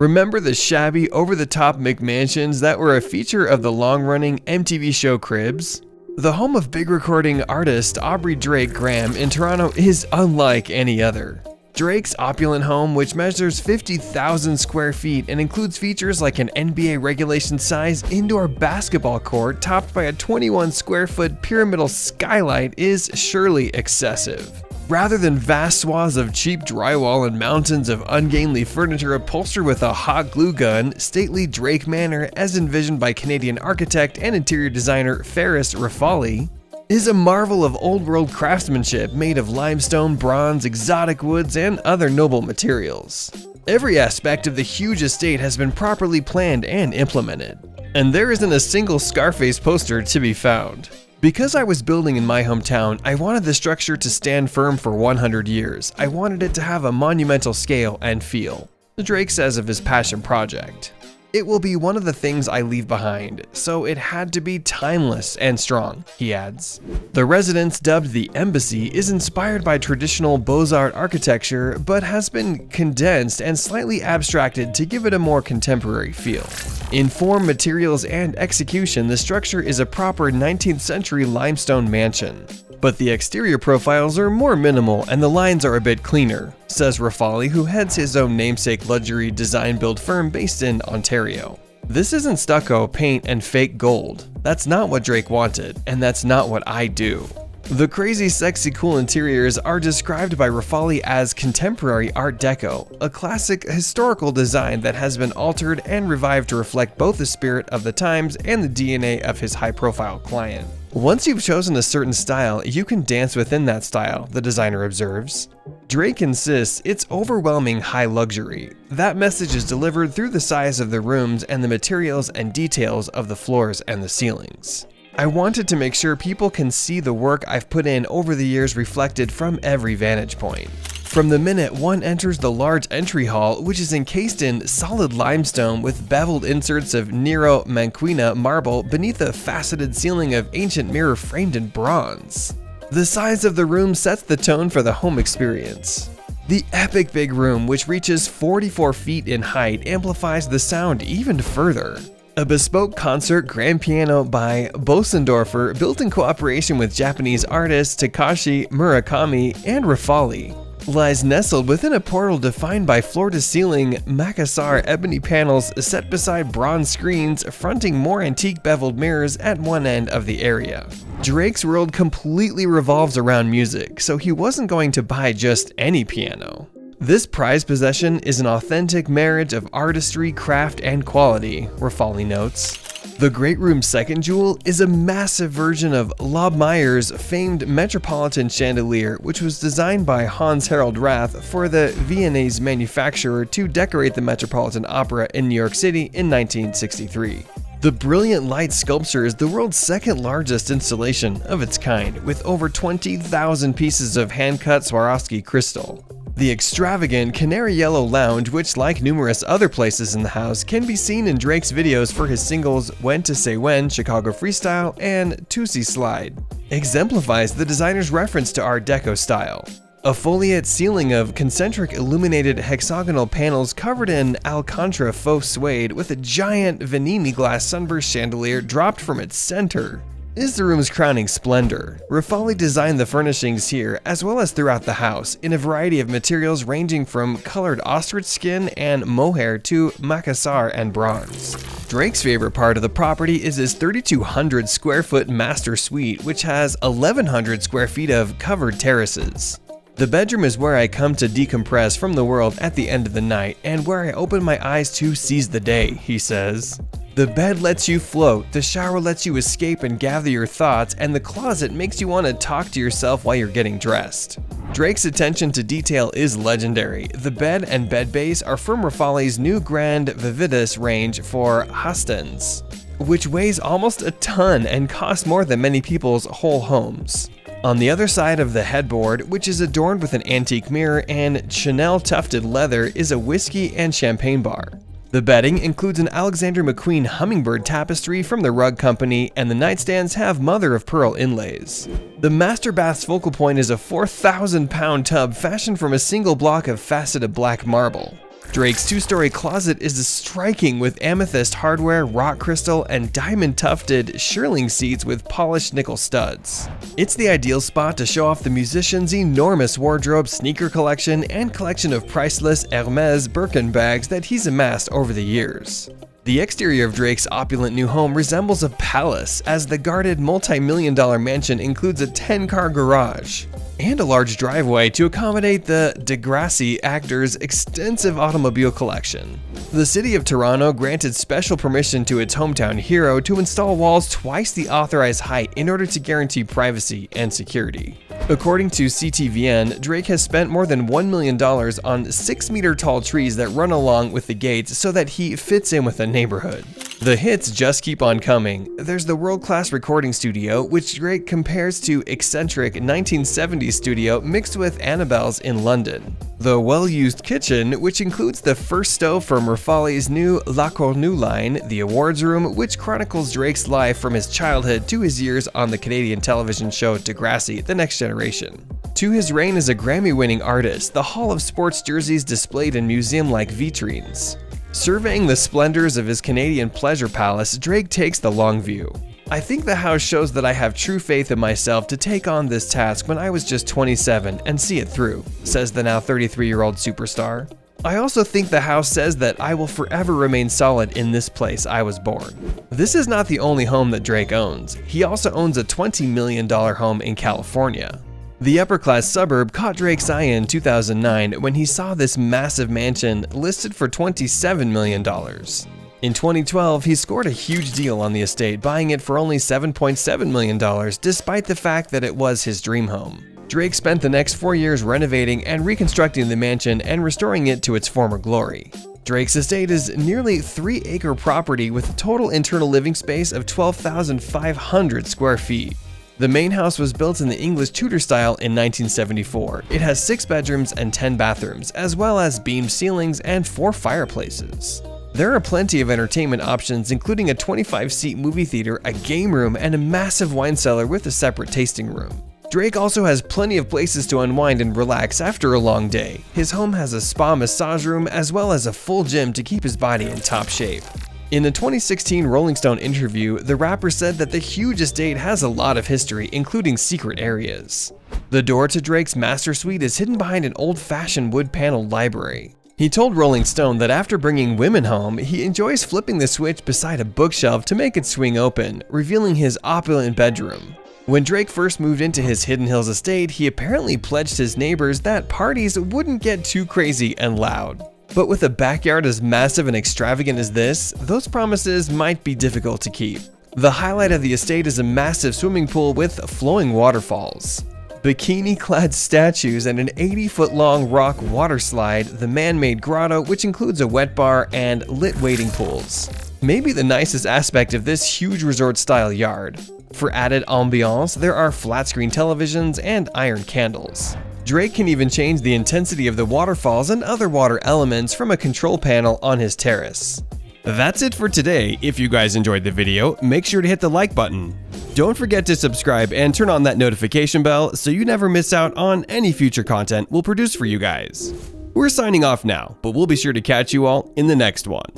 Remember the shabby, over-the-top McMansions that were a feature of the long-running MTV show Cribs? The home of big recording artist Aubrey Drake Graham in Toronto is unlike any other. Drake's opulent home, which measures 50,000 square feet and includes features like an NBA regulation-size indoor basketball court topped by a 21 square foot pyramidal skylight, is surely excessive. Rather than vast swaths of cheap drywall and mountains of ungainly furniture upholstered with a hot glue gun, stately Drake Manor, as envisioned by Canadian architect and interior designer Ferris Rafali, is a marvel of old-world craftsmanship made of limestone, bronze, exotic woods, and other noble materials. Every aspect of the huge estate has been properly planned and implemented, and there isn't a single Scarface poster to be found. Because I was building in my hometown, I wanted the structure to stand firm for 100 years. I wanted it to have a monumental scale and feel. Drake says of his passion project, "It will be one of the things I leave behind, so it had to be timeless and strong," he adds. The residence, dubbed the Embassy, is inspired by traditional Beaux-Arts architecture, but has been condensed and slightly abstracted to give it a more contemporary feel. In form, materials, and execution, the structure is a proper 19th century limestone mansion. But the exterior profiles are more minimal and the lines are a bit cleaner, says Rafali, who heads his own namesake luxury design-build firm based in Ontario. "This isn't stucco, paint, and fake gold. That's not what Drake wanted, and that's not what I do." The crazy, sexy, cool interiors are described by Rafali as contemporary Art Deco, a classic historical design that has been altered and revived to reflect both the spirit of the times and the DNA of his high-profile client. "Once you've chosen a certain style, you can dance within that style," the designer observes. Drake insists it's overwhelming high luxury. That message is delivered through the size of the rooms and the materials and details of the floors and the ceilings. "I wanted to make sure people can see the work I've put in over the years reflected from every vantage point. From the minute one enters the large entry hall, which is encased in solid limestone with beveled inserts of Nero Manquina marble beneath a faceted ceiling of ancient mirror framed in bronze. The size of the room sets the tone for the home experience. The epic big room, which reaches 44 feet in height, amplifies the sound even further. A bespoke concert grand piano by Bosendorfer, built in cooperation with Japanese artists Takashi Murakami and Rafali, lies nestled within a portal defined by floor-to-ceiling Makassar ebony panels set beside bronze screens fronting more antique beveled mirrors at one end of the area. Drake's world completely revolves around music, so he wasn't going to buy just any piano. "This prized possession is an authentic marriage of artistry, craft, and quality," Rafali notes. The Great Room's second jewel is a massive version of Lobmeyer's famed Metropolitan chandelier, which was designed by Hans Harald Rath for the Viennese manufacturer to decorate the Metropolitan Opera in New York City in 1963. The brilliant light sculpture is the world's second largest installation of its kind, with over 20,000 pieces of hand-cut Swarovski crystal. The extravagant Canary Yellow Lounge, which like numerous other places in the house, can be seen in Drake's videos for his singles When to Say When, Chicago Freestyle, and Tootsie Slide, exemplifies the designer's reference to Art Deco style. A foliate ceiling of concentric illuminated hexagonal panels covered in Alcantara faux suede with a giant Vanini glass sunburst chandelier dropped from its center is the room's crowning splendor. Rafali designed the furnishings here, as well as throughout the house, in a variety of materials ranging from colored ostrich skin and mohair to Makassar and bronze. Drake's favorite part of the property is his 3,200 square foot master suite, which has 1,100 square feet of covered terraces. "The bedroom is where I come to decompress from the world at the end of the night, and where I open my eyes to seize the day," he says. "The bed lets you float, the shower lets you escape and gather your thoughts, and the closet makes you want to talk to yourself while you're getting dressed." Drake's attention to detail is legendary. The bed and bed base are from Rafali's new Grand Vividus range for Hastens, which weighs almost a ton and costs more than many people's whole homes. On the other side of the headboard, which is adorned with an antique mirror and Chanel tufted leather, is a whiskey and champagne bar. The bedding includes an Alexander McQueen hummingbird tapestry from the rug company, and the nightstands have mother-of-pearl inlays. The master bath's focal point is a 4,000-pound tub fashioned from a single block of faceted black marble. Drake's two-story closet is striking with amethyst hardware, rock crystal, and diamond-tufted shearling seats with polished nickel studs. It's the ideal spot to show off the musician's enormous wardrobe, sneaker collection, and collection of priceless Hermes Birkin bags that he's amassed over the years. The exterior of Drake's opulent new home resembles a palace, as the guarded multi-million-dollar mansion includes a 10-car garage and a large driveway to accommodate the Degrassi actor's extensive automobile collection. The city of Toronto granted special permission to its hometown hero to install walls twice the authorized height in order to guarantee privacy and security. According to CTVN, Drake has spent more than $1 million on 6-meter tall trees that run along with the gates so that he fits in with the neighborhood. The hits just keep on coming. There's the world-class recording studio, which Drake compares to eccentric 1970s studio mixed with Annabelle's in London. The well-used kitchen, which includes the first stove from Rafale's new La Cornue line, the awards room, which chronicles Drake's life from his childhood to his years on the Canadian television show Degrassi: The Next Generation. To his reign as a Grammy-winning artist, the Hall of Sports jerseys displayed in museum-like vitrines. Surveying the splendors of his Canadian pleasure palace, Drake takes the long view. I think the house shows that I have true faith in myself to take on this task when I was just 27 and see it through, says the now 33-year-old superstar. I also think the house says that I will forever remain solid in this place I was born. This is not the only home that Drake owns. He also owns a $20 million home in California. The upper-class suburb caught Drake's eye in 2009 when he saw this massive mansion listed for $27 million. In 2012, he scored a huge deal on the estate, buying it for only $7.7 million, despite the fact that it was his dream home. Drake spent the next 4 years renovating and reconstructing the mansion and restoring it to its former glory. Drake's estate is nearly 3-acre property with a total internal living space of 12,500 square feet. The main house was built in the English Tudor style in 1974. It has 6 bedrooms and 10 bathrooms, as well as beamed ceilings and 4 fireplaces. There are plenty of entertainment options, including a 25-seat movie theater, a game room, and a massive wine cellar with a separate tasting room. Drake also has plenty of places to unwind and relax after a long day. His home has a spa massage room as well as a full gym to keep his body in top shape. In a 2016 Rolling Stone interview, the rapper said that the huge estate has a lot of history, including secret areas. The door to Drake's master suite is hidden behind an old-fashioned wood-paneled library. He told Rolling Stone that after bringing women home, he enjoys flipping the switch beside a bookshelf to make it swing open, revealing his opulent bedroom. When Drake first moved into his Hidden Hills estate, he apparently pledged his neighbors that parties wouldn't get too crazy and loud. But with a backyard as massive and extravagant as this, those promises might be difficult to keep. The highlight of the estate is a massive swimming pool with flowing waterfalls, bikini-clad statues, and an 80-foot-long rock water slide, the man-made grotto, which includes a wet bar and lit wading pools. Maybe the nicest aspect of this huge resort-style yard. For added ambiance, there are flat-screen televisions and iron candles. Drake can even change the intensity of the waterfalls and other water elements from a control panel on his terrace. That's it for today. If you guys enjoyed the video, make sure to hit the like button. Don't forget to subscribe and turn on that notification bell so you never miss out on any future content we'll produce for you guys. We're signing off now, but we'll be sure to catch you all in the next one.